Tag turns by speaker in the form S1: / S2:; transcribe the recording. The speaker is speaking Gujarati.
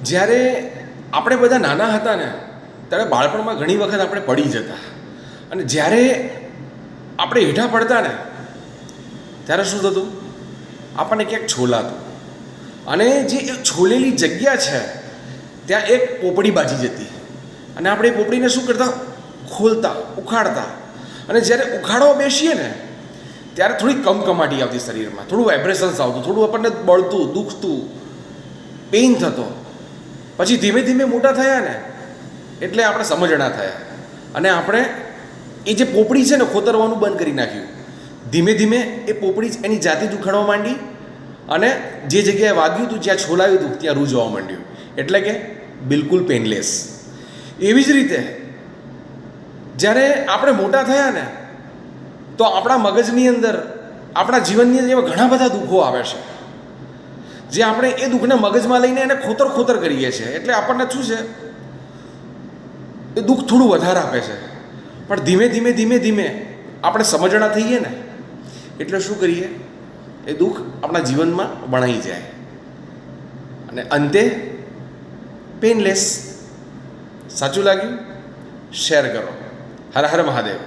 S1: જ્યારે આપણે બધા નાના હતા ને ત્યારે બાળપણમાં ઘણી વખત આપણે પડી જતા, અને જ્યારે આપણે હેઠા પડતા ને ત્યારે શું થતું, આપણને ક્યાંક છોલાતું, અને જે છોલેલી જગ્યા છે ત્યાં એક પોપડી બાજી જતી, અને આપણે એ પોપડીને શું કરતા, ખોલતા, ઉખાડતા, અને જ્યારે ઉખાડવા બેસીએ ને ત્યારે થોડી કમકમાટી આવતી શરીરમાં, થોડું વાઇબ્રેશન્સ આવતું, થોડું આપણને બળતું, દુખતું, પેઇન થતો. પછી ધીમે ધીમે મોટા થયા ને એટલે આપણે સમજણા થયા, અને આપણે એ જે પોપડી છે ને ખોતરવાનું બંધ કરી નાખ્યું. ધીમે ધીમે એ પોપડી એની જાતે જ ઉખાડવા માંડી, અને જે જગ્યાએ વાગ્યું હતું, જ્યાં છોલાયું હતું, ત્યાં રૂ જોવા માંડ્યું. એટલે કે બિલકુલ પેનલેસ. એવી જ રીતે જ્યારે આપણે મોટા થયા ને તો આપણા મગજની અંદર, આપણા જીવનની અંદર એવા ઘણા બધા દુઃખો આવે છે, જે આપણે એ દુઃખને મગજમાં લઈને એને ખોતર કરીએ છીએ. એટલે આપણને શું છે, એ દુઃખ થોડું વધારે આપે છે. પણ ધીમે ધીમે આપણે સમજણા થઈએ ને એટલે શું કરીએ, એ દુઃખ આપણા જીવનમાં વણાઈ જાય, અને અંતે પેનલેસ. સાચું લાગ્યું? શેર કરો. હર હર મહાદેવ.